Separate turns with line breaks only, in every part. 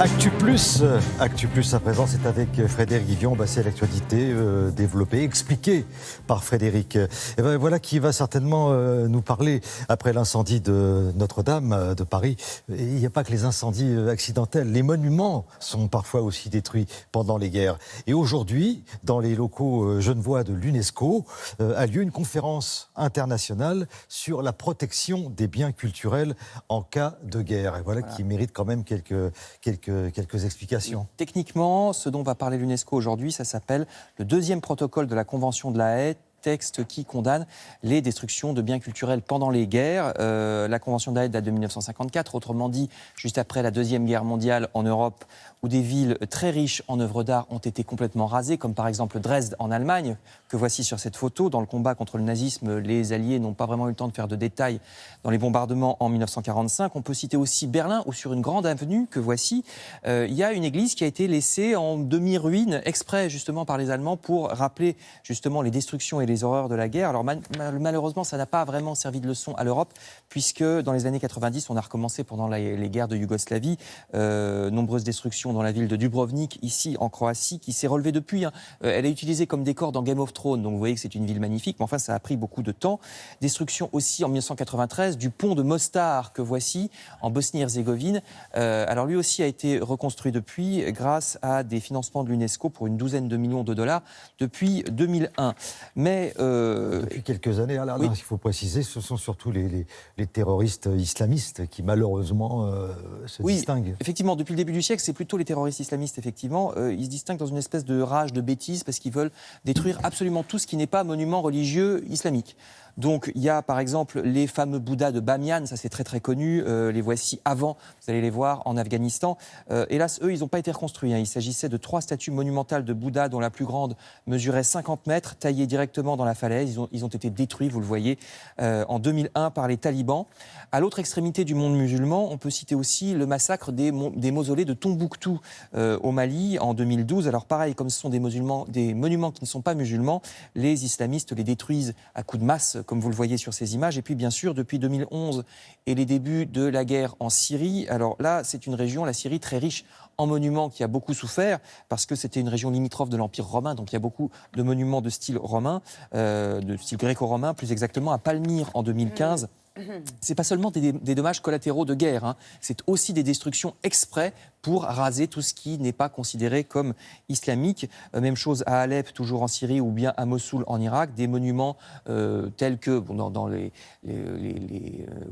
Actu Plus à présent, c'est avec Frédéric Vivion. C'est l'actualité développée, expliquée par Frédéric. Et ben voilà qui va certainement nous parler après l'incendie de Notre-Dame de Paris. Et il n'y a pas que les incendies accidentels. Les monuments sont parfois aussi détruits pendant les guerres. Et aujourd'hui, dans les locaux genevois de l'UNESCO, a lieu une conférence internationale sur la protection des biens culturels en cas de guerre. Et voilà qui mérite quand même quelques explications.
Techniquement, ce dont va parler l'UNESCO aujourd'hui, ça s'appelle le deuxième protocole de la Convention de La Haye, texte qui condamne les destructions de biens culturels pendant les guerres. La Convention de La Haye date de 1954, autrement dit, juste après la Deuxième Guerre mondiale en Europe, où des villes très riches en œuvres d'art ont été complètement rasées, comme par exemple Dresde en Allemagne, que voici sur cette photo. Dans le combat contre le nazisme, les Alliés n'ont pas vraiment eu le temps de faire de détails dans les bombardements en 1945. On peut citer aussi Berlin, où sur une grande avenue que voici, il y a une église qui a été laissée en demi-ruine, exprès justement par les Allemands, pour rappeler justement les destructions et les horreurs de la guerre. Alors malheureusement, ça n'a pas vraiment servi de leçon à l'Europe, puisque dans les années 90, on a recommencé pendant les guerres de Yougoslavie, nombreuses destructions dans la ville de Dubrovnik, ici en Croatie, qui s'est relevée depuis. Elle est utilisée comme décor dans Game of Thrones, donc vous voyez que c'est une ville magnifique, mais enfin ça a pris beaucoup de temps. Destruction aussi en 1993 du pont de Mostar que voici en Bosnie-Herzégovine. Alors lui aussi a été reconstruit depuis grâce à des financements de l'UNESCO pour une douzaine de millions de dollars depuis 2001. Mais
depuis quelques années, alors, oui. Il faut préciser, ce sont surtout les terroristes islamistes qui malheureusement se distinguent.
Effectivement, depuis le début du siècle, c'est plutôt les terroristes islamistes, effectivement. Ils se distinguent dans une espèce de rage, de bêtise, parce qu'ils veulent détruire absolument tout ce qui n'est pas monument religieux islamique. Donc il y a par exemple les fameux Bouddhas de Bamiyan, ça c'est très très connu, les voici avant, vous allez les voir en Afghanistan. Hélas, eux, ils n'ont pas été reconstruits. Il s'agissait de 3 statues monumentales de Bouddha, dont la plus grande mesurait 50 mètres, taillées directement dans la falaise. Ils ont été détruits, vous le voyez, en 2001 par les talibans. À l'autre extrémité du monde musulman, on peut citer aussi le massacre des mausolées de Tombouctou au Mali en 2012. Alors pareil, comme ce sont des monuments qui ne sont pas musulmans, les islamistes les détruisent à coups de masse, comme vous le voyez sur ces images. Et puis bien sûr, depuis 2011 et les débuts de la guerre en Syrie, alors là, c'est une région, la Syrie, très riche en monuments, qui a beaucoup souffert, parce que c'était une région limitrophe de l'Empire romain, donc il y a beaucoup de monuments de style romain, de style gréco-romain, plus exactement à Palmyre en 2015. C'est pas seulement des dommages collatéraux de guerre, c'est aussi des destructions exprès pour raser tout ce qui n'est pas considéré comme islamique. Même chose à Alep, toujours en Syrie, ou bien à Mossoul en Irak, des monuments tels que, dans les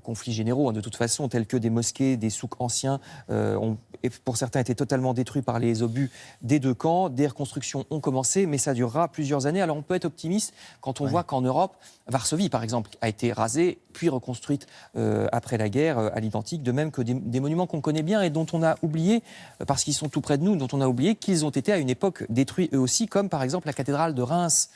conflits généraux, de toute façon, tels que des mosquées, des souks anciens, ont pour certains été totalement détruits par les obus des deux camps. Des reconstructions ont commencé, mais ça durera plusieurs années. Alors on peut être optimiste quand on voit qu'en Europe, Varsovie par exemple a été rasée, puis reconstruite après la guerre à l'identique, de même que des monuments qu'on connaît bien et dont on a oublié, parce qu'ils sont tout près de nous, dont on a oublié qu'ils ont été à une époque détruits eux aussi, comme par exemple la cathédrale de Reims,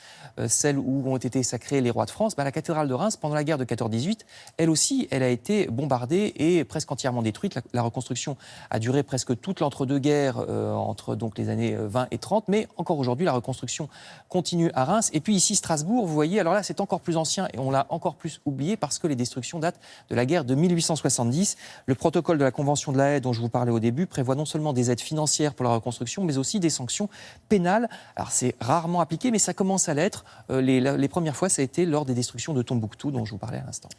celle où ont été sacrés les rois de France. La cathédrale de Reims, pendant la guerre de 14-18, elle aussi, elle a été bombardée et presque entièrement détruite. La reconstruction a duré presque toute l'entre-deux-guerres, entre donc les années 20 et 30, mais encore aujourd'hui, la reconstruction continue à Reims. Et puis ici, Strasbourg, vous voyez, alors là, c'est encore plus ancien et on l'a encore plus oublié parce que les destructions datent de la guerre de 1870. Le protocole de la Convention de La Haye, dont je vous parlais au début, prévoit non seulement des aides financières pour la reconstruction, mais aussi des sanctions pénales. Alors c'est rarement appliqué, mais ça commence à l'être. Les premières fois, ça a été lors des destructions de Tombouctou, dont je vous parlais à l'instant.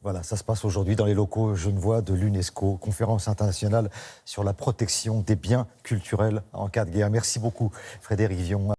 Voilà, ça se passe aujourd'hui dans les locaux genevois de l'UNESCO, conférence internationale sur la protection des biens culturels en cas de guerre. Merci beaucoup, Frédéric Vivion.